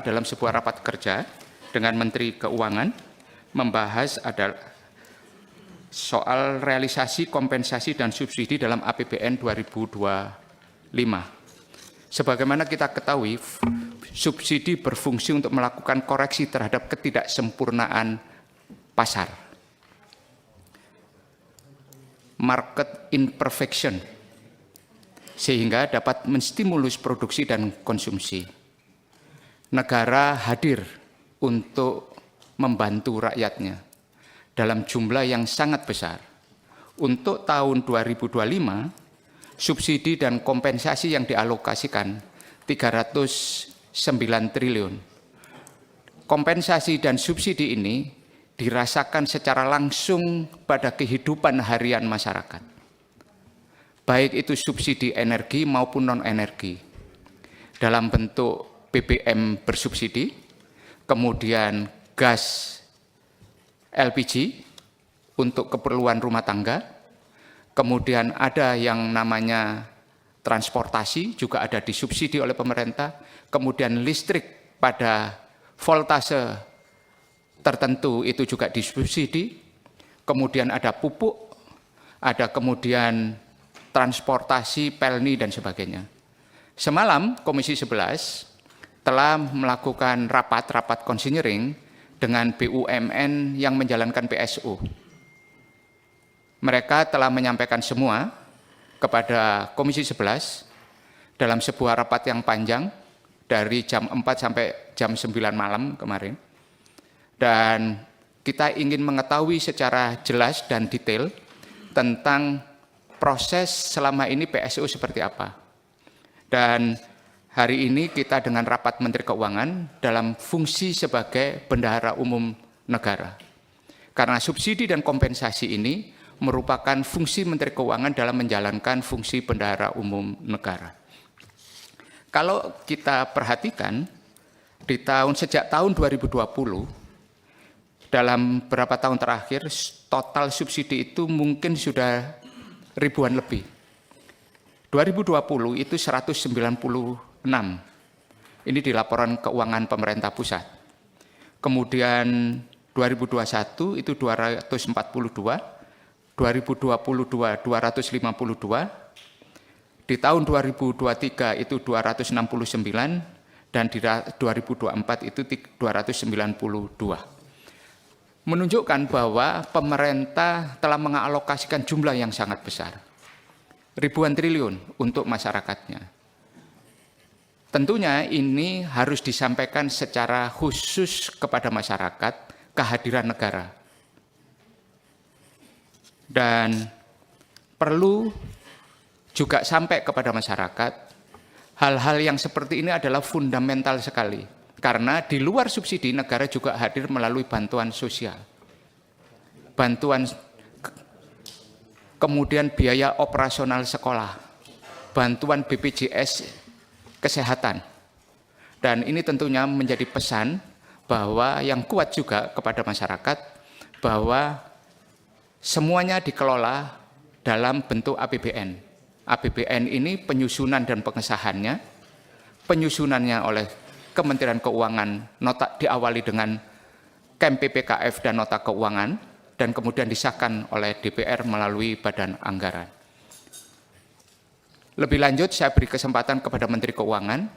dalam sebuah rapat kerja dengan Menteri Keuangan membahas adalah soal realisasi kompensasi dan subsidi dalam APBN 2025. Sebagaimana kita ketahui, subsidi berfungsi untuk melakukan koreksi terhadap ketidaksempurnaan pasar, market imperfection, sehingga dapat menstimulus produksi dan konsumsi. Negara hadir untuk membantu rakyatnya dalam jumlah yang sangat besar. Untuk tahun 2025, subsidi dan kompensasi yang dialokasikan 309 triliun. Kompensasi dan subsidi ini dirasakan secara langsung pada kehidupan harian masyarakat. Baik itu subsidi energi maupun non-energi. Dalam bentuk BBM bersubsidi, kemudian gas LPG untuk keperluan rumah tangga, kemudian ada yang namanya transportasi juga ada disubsidi oleh pemerintah, kemudian listrik pada voltase tertentu itu juga disubsidi, kemudian ada pupuk, ada kemudian transportasi, pelni dan sebagainya. Semalam Komisi 11 telah melakukan rapat konsinyering dengan BUMN yang menjalankan PSU. Mereka telah menyampaikan semua kepada Komisi 11 dalam sebuah rapat yang panjang dari jam 4 sampai jam 9 malam kemarin. Dan kita ingin mengetahui secara jelas dan detail tentang proses selama ini PSU seperti apa. Dan hari ini kita dengan rapat Menteri Keuangan dalam fungsi sebagai bendahara umum negara. Karena subsidi dan kompensasi ini merupakan fungsi Menteri Keuangan dalam menjalankan fungsi bendahara umum negara. Kalau kita perhatikan, sejak tahun 2020, dalam beberapa tahun terakhir, total subsidi itu mungkin sudah ribuan lebih. 2020 itu 196. Ini di laporan keuangan pemerintah pusat. Kemudian 2021 itu 242, 2022 252, di tahun 2023 itu 269, dan di 2024 itu 292. Menunjukkan bahwa pemerintah telah mengalokasikan jumlah yang sangat besar, ribuan triliun untuk masyarakatnya. Tentunya ini harus disampaikan secara khusus kepada masyarakat, kehadiran negara. Dan perlu juga sampai kepada masyarakat, hal-hal yang seperti ini adalah fundamental sekali. Karena di luar subsidi, negara juga hadir melalui bantuan sosial. Bantuan, kemudian biaya operasional sekolah, bantuan BPJS kesehatan. Dan ini tentunya menjadi pesan bahwa yang kuat juga kepada masyarakat bahwa semuanya dikelola dalam bentuk APBN. APBN ini penyusunan dan pengesahannya, penyusunannya oleh Kementerian Keuangan, nota diawali dengan KEM PPKF dan nota keuangan, dan kemudian disahkan oleh DPR melalui Badan Anggaran. Lebih lanjut, saya beri kesempatan kepada Menteri Keuangan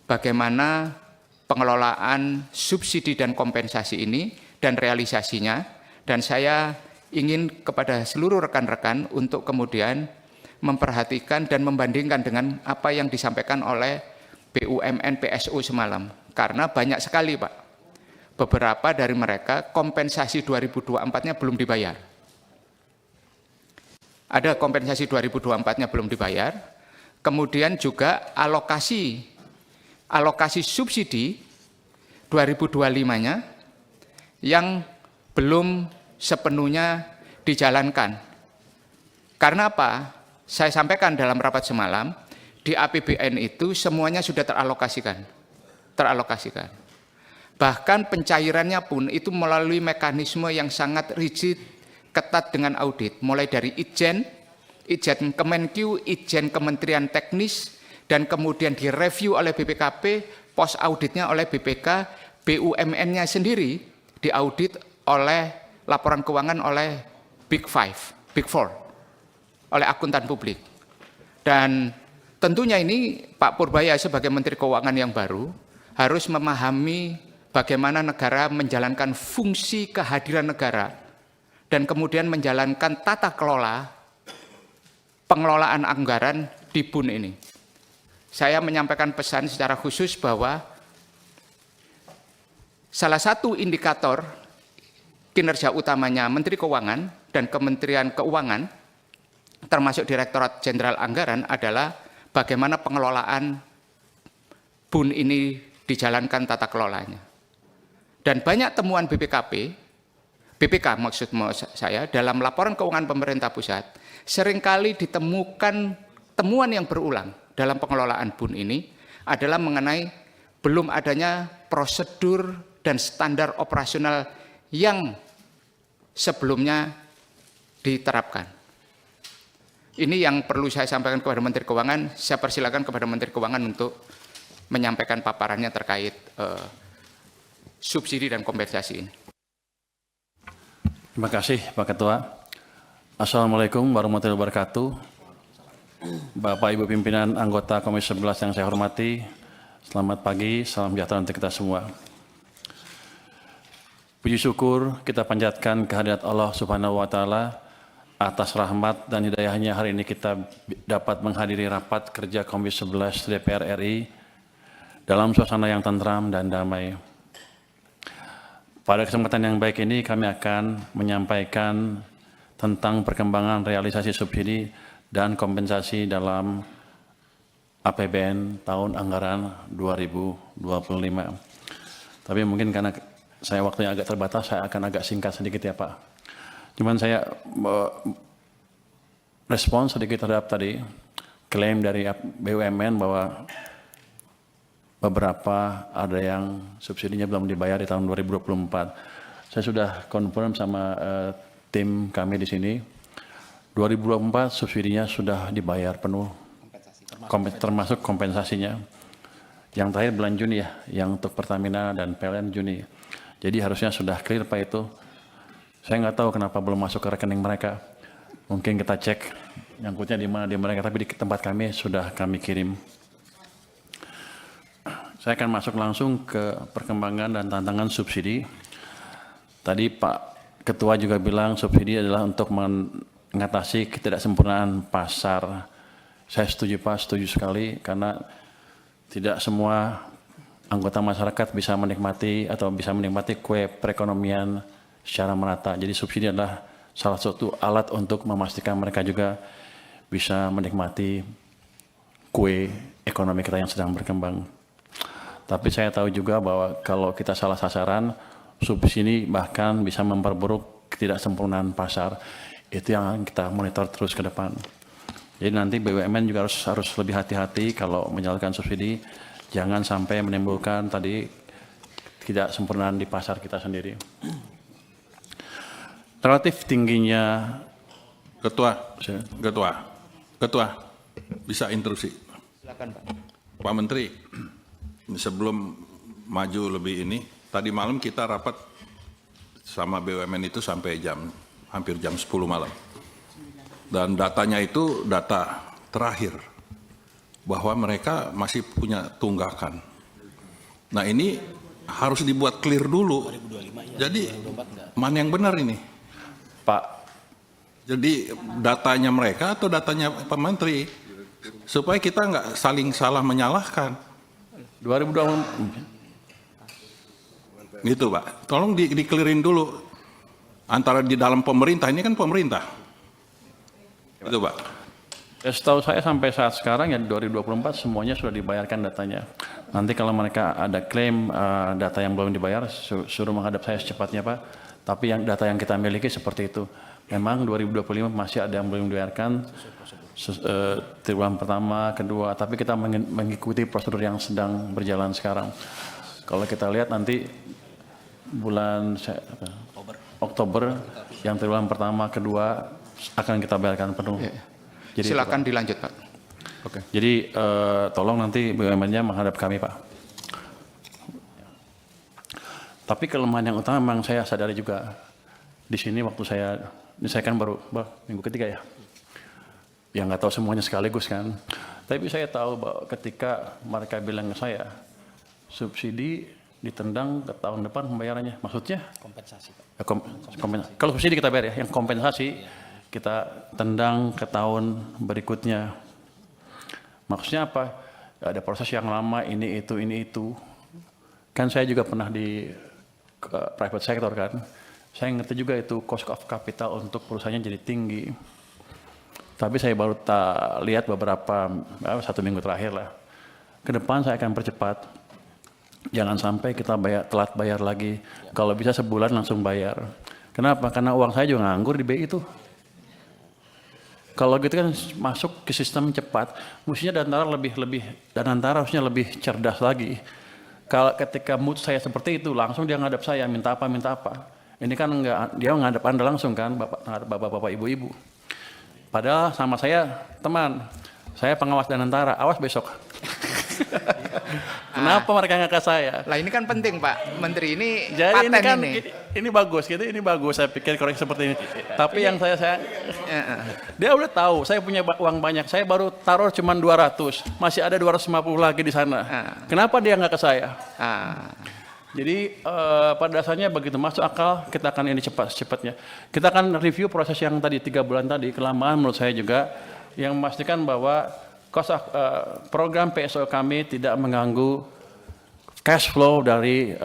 bagaimana pengelolaan subsidi dan kompensasi ini dan realisasinya, dan saya ingin kepada seluruh rekan-rekan untuk kemudian memperhatikan dan membandingkan dengan apa yang disampaikan oleh BUMN PSU semalam. Karena banyak sekali, Pak, beberapa dari mereka kompensasi 2024-nya belum dibayar. Ada kompensasi 2024-nya belum dibayar. Kemudian juga alokasi subsidi 2025-nya yang belum sepenuhnya dijalankan. Karena apa? Saya sampaikan dalam rapat semalam, di APBN itu semuanya sudah teralokasikan. Bahkan pencairannya pun itu melalui mekanisme yang sangat rigid, ketat dengan audit, mulai dari Itjen Kemenq, Itjen Kementerian Teknis, dan kemudian direview oleh BPKP, pos auditnya oleh BPK, BUMN-nya sendiri diaudit oleh laporan keuangan oleh Big Four, oleh akuntan publik. Dan tentunya ini Pak Purbaya sebagai Menteri Keuangan yang baru harus memahami bagaimana negara menjalankan fungsi kehadiran negara dan kemudian menjalankan tata kelola pengelolaan anggaran di BUN ini. Saya menyampaikan pesan secara khusus bahwa salah satu indikator kinerja utamanya Menteri Keuangan dan Kementerian Keuangan termasuk Direktorat Jenderal Anggaran adalah bagaimana pengelolaan BUN ini dijalankan tata kelolanya. Dan banyak temuan BPK maksud saya, dalam laporan keuangan pemerintah pusat, seringkali ditemukan temuan yang berulang dalam pengelolaan BUN ini adalah mengenai belum adanya prosedur dan standar operasional yang sebelumnya diterapkan. Ini yang perlu saya sampaikan kepada Menteri Keuangan. Saya persilakan kepada Menteri Keuangan untuk menyampaikan paparannya terkait subsidi dan kompensasi ini. Terima kasih Pak Ketua. Assalamualaikum warahmatullahi wabarakatuh. Bapak Ibu pimpinan anggota Komisi 11 yang saya hormati, selamat pagi, salam sejahtera untuk kita semua. Puji syukur kita panjatkan kehadirat Allah Subhanahu wa Ta'ala atas rahmat dan hidayahnya hari ini kita dapat menghadiri rapat kerja Komisi 11 DPR RI dalam suasana yang tentram dan damai. Pada kesempatan yang baik ini kami akan menyampaikan tentang perkembangan realisasi subsidi dan kompensasi dalam APBN tahun anggaran 2025. Tapi mungkin karena saya waktunya agak terbatas, saya akan agak singkat sedikit ya Pak. Cuman saya respon sedikit terhadap tadi klaim dari BUMN bahwa beberapa ada yang subsidinya belum dibayar di tahun 2024. Saya sudah confirm sama tim kami di sini, 2024 subsidinya sudah dibayar penuh, termasuk kompensasinya. Yang terakhir bulan Juni ya, yang untuk Pertamina dan PLN Juni. Jadi harusnya sudah clear Pak itu. Saya nggak tahu kenapa belum masuk ke rekening mereka. Mungkin kita cek nyangkutnya di mana di mereka, tapi di tempat kami sudah kami kirim. Saya akan masuk langsung ke perkembangan dan tantangan subsidi. Tadi Pak Ketua juga bilang subsidi adalah untuk mengatasi ketidaksempurnaan pasar. Saya setuju Pak, setuju sekali, karena tidak semua anggota masyarakat bisa menikmati kue perekonomian secara merata. Jadi subsidi adalah salah satu alat untuk memastikan mereka juga bisa menikmati kue ekonomi kita yang sedang berkembang. Tapi saya tahu juga bahwa kalau kita salah sasaran, subsidi bahkan bisa memperburuk ketidaksempurnaan pasar. Itu yang kita monitor terus ke depan. Jadi nanti BUMN juga harus lebih hati-hati kalau menjalankan subsidi, jangan sampai menimbulkan tadi ketidaksempurnaan di pasar kita sendiri. Relatif tingginya Ketua, bisa interupsi. Silakan Pak. Pak Menteri, sebelum maju lebih ini, tadi malam kita rapat sama BUMN itu sampai hampir jam 10 malam. Dan datanya itu data terakhir, bahwa mereka masih punya tunggakan. Nah ini harus dibuat clear dulu. Jadi mana yang benar ini? Pak, jadi datanya mereka atau datanya Pak Menteri, supaya kita nggak saling salah menyalahkan. 2020 Gitu Pak, tolong di-clearin dulu antara di dalam pemerintah, ini kan pemerintah. Itu Pak. ya, setahu saya sampai saat sekarang ya 2024 semuanya sudah dibayarkan datanya. Nanti kalau mereka ada klaim data yang belum dibayar, suruh menghadap saya secepatnya Pak. Tapi yang data yang kita miliki seperti itu. Memang 2025 masih ada yang belum dibayarkan, triwulan pertama, kedua, tapi kita mengikuti prosedur yang sedang berjalan sekarang. Kalau kita lihat nanti bulan Oktober, yang triwulan pertama, kedua akan kita bayarkan penuh. Jadi, silakan dilanjut Pak. Oke. Jadi tolong nanti BUMN-nya menghadap kami Pak. Tapi kelemahan yang utama memang saya sadari juga di sini waktu saya kan baru minggu ketiga ya. Yang nggak tahu semuanya sekaligus kan. Tapi saya tahu bahwa ketika mereka bilang ke saya, subsidi ditendang ke tahun depan pembayarannya. Maksudnya? Kompensasi. Kalau subsidi kita bayar ya, yang kompensasi kita tendang ke tahun berikutnya. Maksudnya apa? Ada proses yang lama, ini itu. Kan saya juga pernah di private sector kan. Saya ngerti juga itu cost of capital untuk perusahaannya jadi tinggi. Tapi saya baru lihat beberapa, 1 minggu terakhir lah. Ke depan saya akan percepat. Jangan sampai kita telat bayar lagi. Kalau bisa sebulan langsung bayar. Kenapa? Karena uang saya juga nganggur di BI itu. Kalau gitu kan masuk ke sistem cepat, mestinya Danantara harusnya lebih cerdas lagi. Kalau ketika mood saya seperti itu, langsung dia ngadap saya, minta apa. Ini kan enggak, dia ngadap Anda langsung kan, bapak-bapak, ibu-ibu. Padahal sama saya, teman, saya pengawas Danantara, awas besok. Kenapa mereka nggak ke saya? Lah ini kan penting Pak Menteri, ini jadi paten ini bagus gitu, ini bagus saya pikir korek seperti ini. Tapi yang saya dia udah tahu saya punya uang banyak, saya baru taruh cuma 200, masih ada 250 lagi di sana. Kenapa dia nggak ke saya? Jadi pada dasarnya begitu masuk akal, kita akan ini cepatnya. Kita akan review proses yang tadi 3 bulan tadi, kelamaan menurut saya juga, yang memastikan bahwa program PSO kami tidak mengganggu cash flow dari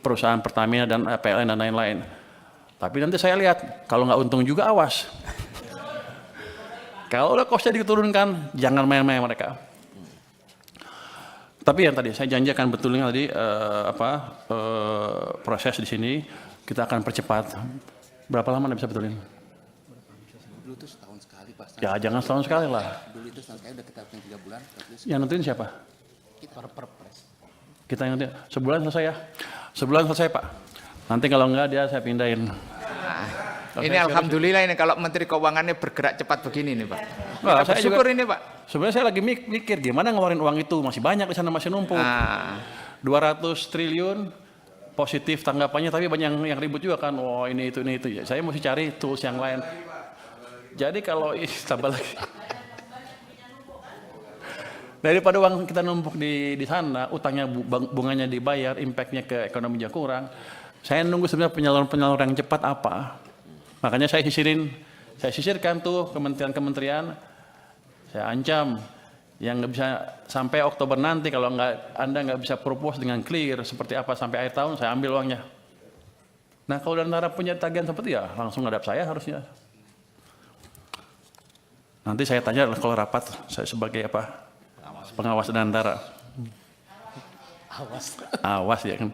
perusahaan Pertamina dan PLN dan lain-lain. Tapi nanti saya lihat, kalau nggak untung juga awas. Kalau udah costnya diturunkan, jangan main-main mereka. Tapi yang tadi saya janji akan betulnya tadi proses di sini kita akan percepat. Berapa lama Anda bisa betulin? Dulu itu setahun sekali Pak. Ya jangan setahun sekali lah. Dulu itu setahun sekali udah kita 3 bulan. Yang nentuin siapa? Kita perpres. Kita yang nentuin. Sebulan selesai ya? Sebulan selesai Pak. Nanti kalau enggak dia saya pindahin. Ini alhamdulillah ini kalau Menteri Keuangannya bergerak cepat begini nih Pak. Wah, Kita bersyukur ini Pak. Sebenarnya saya lagi mikir gimana ngeluarin uang itu, masih banyak di sana, masih numpuk. 200 triliun positif tanggapannya, tapi banyak yang ribut juga kan. Oh ini itu. Ya, saya mesti cari tools yang lain. Jadi kalau tambah lagi. Daripada uang kita numpuk di sana, utangnya bunganya dibayar, impactnya ke ekonominya kurang. Saya nunggu sebenarnya penyaluran yang cepat apa. Makanya saya sisirkan tuh kementerian-kementerian. Saya ancam yang nggak bisa sampai Oktober nanti kalau Anda nggak bisa propose dengan clear seperti apa sampai akhir tahun, saya ambil uangnya. Nah kalau Danantara punya tagihan seperti ya langsung ngadap saya harusnya. Nanti saya tanya kalau rapat saya sebagai apa? Pengawas Danantara. Awas ya kan.